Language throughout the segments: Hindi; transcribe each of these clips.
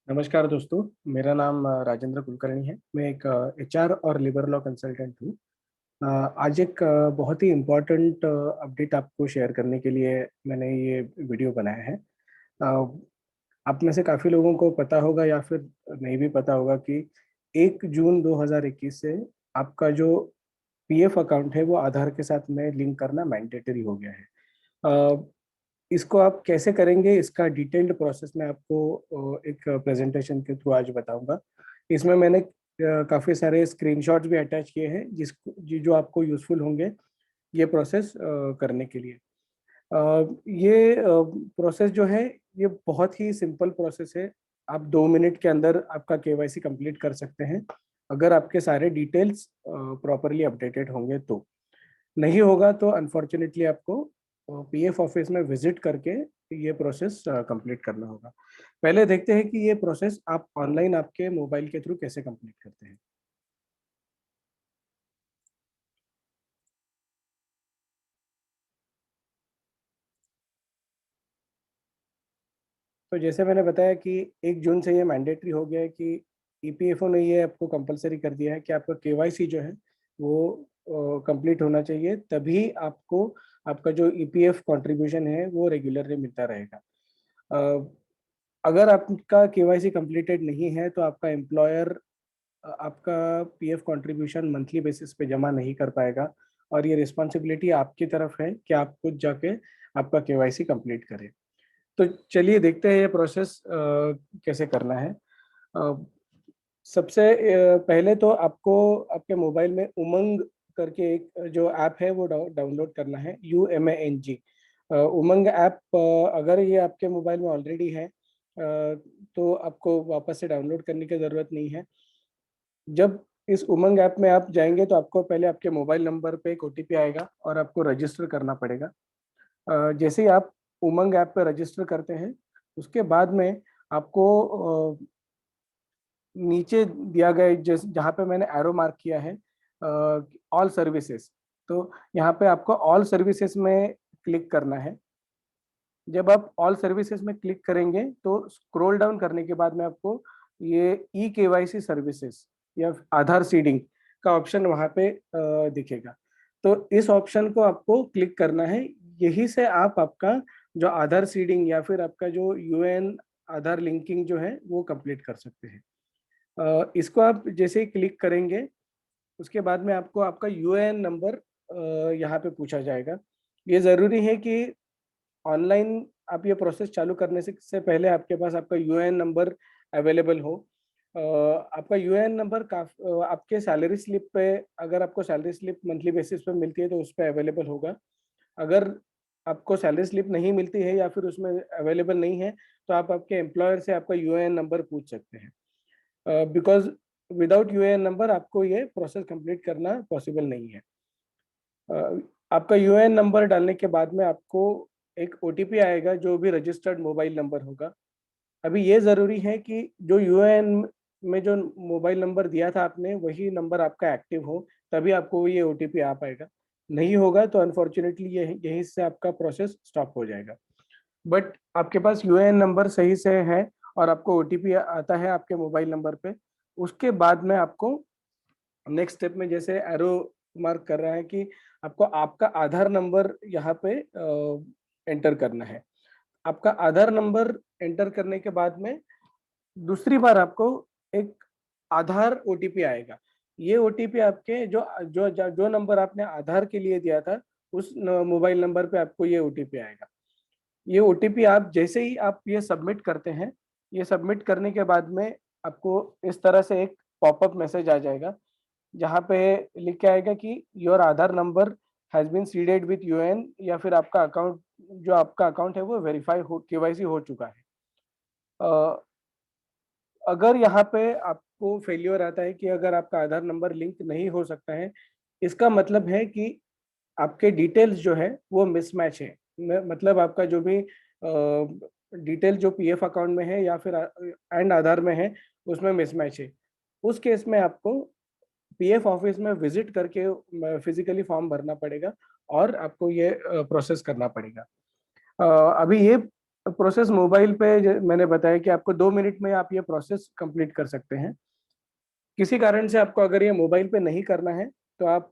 नमस्कार दोस्तों। मेरा नाम राजेंद्र कुलकर्णी है। मैं एक एचआर और लिबर लॉ कंसल्टेंट हूँ। आज एक बहुत ही इम्पोर्टेंट अपडेट आपको शेयर करने के लिए मैंने ये वीडियो बनाया है। आप में से काफ़ी लोगों को पता होगा या फिर नहीं भी पता होगा कि 1 जून 2021 से आपका जो पीएफ अकाउंट है वो आधार के साथ में लिंक करना मैंडेटरी हो गया है। अ, इसको आप कैसे करेंगे, इसका डिटेल्ड प्रोसेस मैं आपको एक प्रेजेंटेशन के थ्रू आज बताऊंगा। इसमें मैंने काफ़ी सारे स्क्रीनशॉट्स भी अटैच किए हैं जो आपको यूज़फुल होंगे ये प्रोसेस करने के लिए। ये प्रोसेस जो है ये बहुत ही सिंपल प्रोसेस है। आप 2 मिनट के अंदर आपका केवाईसी कंप्लीट कर सकते हैं, अगर आपके सारे डिटेल्स प्रॉपरली अपडेटेड होंगे तो। नहीं होगा तो अनफॉर्चुनेटली आपको पीएफ ऑफिस में विजिट करके ये प्रोसेस कंप्लीट करना होगा। पहले देखते हैं कि ये प्रोसेस आप ऑनलाइन आपके मोबाइल के थ्रू कैसे कंप्लीट करते हैं। तो जैसे मैंने बताया कि 1 जून से ये मैंडेटरी हो गया है कि ईपीएफओ ने ये आपको कंपलसरी कर दिया है कि आपका केवाईसी जो है वो कंप्लीट होना चाहिए, तभी आपको आपका जो ईपीएफ कंट्रीब्यूशन है वो रेगुलरली मिलता रहेगा। अ, अगर आपका केवाईसी कंप्लीटेड नहीं है तो आपका एम्प्लॉयर आपका पीएफ कंट्रीब्यूशन मंथली बेसिस पे जमा नहीं कर पाएगा, और ये रिस्पॉन्सिबिलिटी आपकी तरफ है कि आप खुद जाके आपका केवाईसी कंप्लीट करें। तो चलिए देखते हैं ये प्रोसेस कैसे करना है। अ, सबसे पहले तो आपको आपके मोबाइल में उमंग करके एक जो ऐप है वो डाउनलोड करना है, UMANG। उमंग ऐप अगर ये आपके मोबाइल में ऑलरेडी है तो आपको वापस से डाउनलोड करने की ज़रूरत नहीं है। जब इस उमंग ऐप में आप जाएंगे तो आपको पहले आपके मोबाइल नंबर पे एक ओटीपी आएगा और आपको रजिस्टर करना पड़ेगा। जैसे ही आप उमंग ऐप पे रजिस्टर करते हैं उसके बाद में आपको नीचे दिया गया जिस जहाँ पे मैंने एरो मार्क किया है ऑल सर्विसेज, तो यहाँ पे आपको ऑल सर्विसेज में क्लिक करना है। जब आप ऑल सर्विसेज में क्लिक करेंगे तो स्क्रॉल डाउन करने के बाद में आपको ये ई केवाईसी सर्विसेज या आधार सीडिंग का ऑप्शन वहाँ पे दिखेगा। तो इस ऑप्शन को आपको क्लिक करना है। यही से आप आपका जो आधार सीडिंग या फिर आपका जो यूएन आधार लिंकिंग जो है वो कंप्लीट कर सकते हैं। इसको आप जैसे ही क्लिक करेंगे उसके बाद में आपको आपका यूएएन नंबर यहाँ पे पूछा जाएगा। ये ज़रूरी है कि ऑनलाइन आप ये प्रोसेस चालू करने से पहले आपके पास आपका यूएएन नंबर अवेलेबल हो। आपका यूएएन नंबर आपके सैलरी स्लिप पे, अगर आपको सैलरी स्लिप मंथली बेसिस पे मिलती है तो उस पे अवेलेबल होगा। अगर आपको सैलरी स्लिप नहीं मिलती है या फिर उसमें अवेलेबल नहीं है तो आप आपके एम्प्लॉयर से आपका यूएएन नंबर पूछ सकते हैं, बिकॉज विदाउट यूएएन नंबर आपको ये प्रोसेस कंप्लीट करना पॉसिबल नहीं है। अ, आपका यूएएन नंबर डालने के बाद में आपको एक ओटीपी आएगा जो भी रजिस्टर्ड मोबाइल नंबर होगा। अभी ये ज़रूरी है कि जो यूएएन में जो मोबाइल नंबर दिया था आपने वही नंबर आपका एक्टिव हो, तभी आपको ये ओटीपी आ पाएगा। नहीं होगा तो अनफॉर्चुनेटली ये यहीं से आपका प्रोसेस स्टॉप हो जाएगा। बट आपके पास यूएएन नंबर सही से है और आपको ओटीपी आता है आपके मोबाइल नंबर पे, उसके बाद में आपको नेक्स्ट स्टेप में जैसे एरो मार्क कर रहा है कि आपको आपका आधार नंबर यहाँ पे एंटर करना है। आपका आधार नंबर एंटर करने के बाद में दूसरी बार आपको एक आधार ओटीपी आएगा। ये ओटीपी आपके जो जो जो नंबर आपने आधार के लिए दिया था उस मोबाइल नंबर पे आपको ये ओटीपी आएगा। ये ओटीपी आप जैसे ही आप ये सबमिट करते हैं, ये सबमिट करने के बाद में आपको इस तरह से एक पॉपअप मैसेज आ जाएगा जहाँ पे लिख के आएगा कि your Aadhaar number has been seeded with UN, या फिर आपका अकाउंट जो आपका अकाउंट है वो वेरीफाई हो, केवाईसी हो चुका है। अ, अगर यहाँ पे आपको फेल्योर आता है कि अगर आपका आधार नंबर लिंक नहीं हो सकता है, इसका मतलब है कि आपके डिटेल्स जो है वो मिसमैच है। मतलब आपका जो भी डिटेल जो पीएफ अकाउंट में है या फिर एंड आधार में है उसमें मिसमैच है। उस केस में आपको पीएफ ऑफिस में विजिट करके फिजिकली फॉर्म भरना पड़ेगा और आपको ये प्रोसेस करना पड़ेगा। अभी ये प्रोसेस मोबाइल पे मैंने बताया कि आपको 2 मिनट में आप ये प्रोसेस कंप्लीट कर सकते हैं। किसी कारण से आपको अगर ये मोबाइल पे नहीं करना है तो आप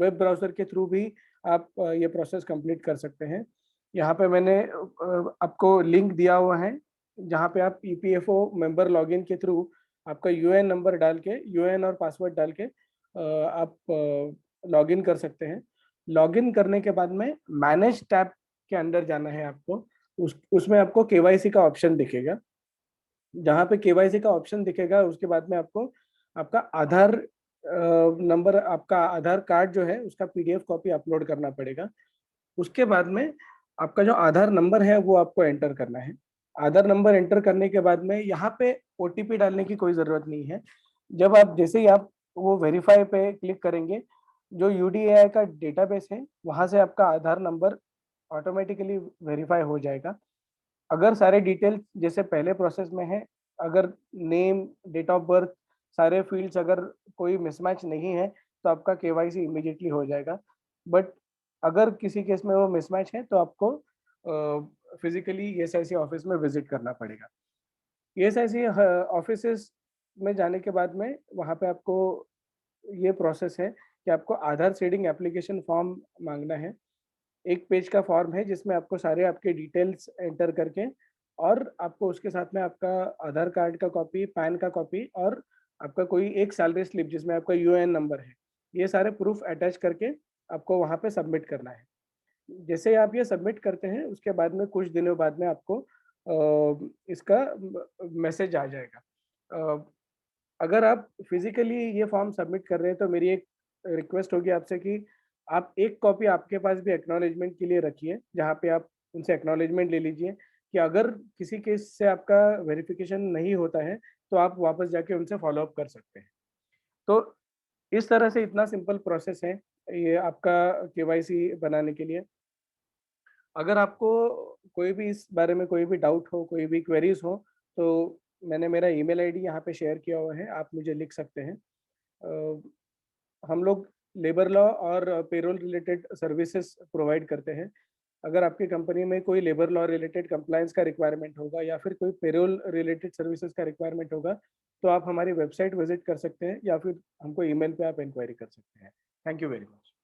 वेब ब्राउज़र के थ्रू भी आप ये प्रोसेस कंप्लीट कर सकते हैं। यहाँ पे मैंने आपको लिंक दिया हुआ है, जहाँ पे आप ईपीएफओ मेंबर लॉगिन के थ्रू आपका यूएएन नंबर डाल के, यूएएन और पासवर्ड डाल के आप लॉगिन कर सकते हैं। लॉगिन करने के बाद में मैनेज टैब के अंदर जाना है आपको। उसमें आपको केवाईसी का ऑप्शन दिखेगा। जहाँ पे केवाईसी का ऑप्शन दिखेगा उसके बाद में आपको आपका आधार नंबर, आपका आधार कार्ड जो है उसका पीडीएफ कॉपी अपलोड करना पड़ेगा। उसके बाद में आपका जो आधार नंबर है वो आपको एंटर करना है। आधार नंबर एंटर करने के बाद में यहाँ पे ओटीपी डालने की कोई ज़रूरत नहीं है। जब आप जैसे ही आप वो वेरीफाई पे क्लिक करेंगे, जो यूडीएआई का डेटाबेस है वहाँ से आपका आधार नंबर ऑटोमेटिकली वेरीफाई हो जाएगा। अगर सारे डिटेल्स जैसे पहले प्रोसेस में है, अगर नेम, डेट ऑफ बर्थ, सारे फील्ड्स अगर कोई मिसमैच नहीं है, तो आपका केवाईसी इमीडिएटली हो जाएगा। बट अगर किसी केस में वो मिसमैच है, तो आपको फिज़िकली ईएसआईसी ऑफ़िस में विज़िट करना पड़ेगा। ईएसआईसी ऑफ़िसेज़ में जाने के बाद में वहाँ पे आपको ये प्रोसेस है कि आपको आधार सीडिंग एप्लीकेशन फॉर्म माँगना है। एक पेज का फॉर्म है जिसमें आपको सारे आपके डिटेल्स एंटर करके और आपको उसके साथ में आपका आधार कार्ड का कॉपी, पैन का कॉपी और आपका कोई एक सैलरी स्लिप जिसमें आपका यूएएन नंबर है। ये सारे प्रूफ अटैच करके आपको वहाँ पे सबमिट करना है। जैसे ही आप ये सबमिट करते हैं उसके बाद में कुछ दिनों बाद में आपको इसका मैसेज आ जाएगा। अ, अगर आप फिज़िकली ये फॉर्म सबमिट कर रहे हैं तो मेरी एक रिक्वेस्ट होगी आपसे कि आप एक कॉपी आपके पास भी एक्नॉलेजमेंट के लिए रखिए, जहाँ पे आप उनसे एक्नॉलेजमेंट ले लीजिए कि अगर किसी केस से आपका वेरिफिकेशन नहीं होता है, तो आप वापस जाके उनसे फ़ॉलो अप कर सकते हैं। तो इस तरह से इतना सिंपल प्रोसेस है ये आपका केवाईसी बनाने के लिए। अगर आपको कोई भी इस बारे में कोई भी डाउट हो, कोई भी क्वेरीज़ हो, तो मैंने मेरा ईमेल आईडी यहाँ पे शेयर किया हुआ है, आप मुझे लिख सकते हैं। अ, हम लोग लेबर लॉ और पेरोल रिलेटेड सर्विसेज प्रोवाइड करते हैं। अगर आपकी कंपनी में कोई लेबर लॉ रिलेटेड कंप्लायंस का रिक्वायरमेंट होगा या फिर कोई पेरोल रिलेटेड सर्विसेज का रिक्वायरमेंट होगा, तो आप हमारी वेबसाइट विज़िट कर सकते हैं या फिर हमको ईमेल पे आप इंक्वायरी कर सकते हैं। Thank you very much.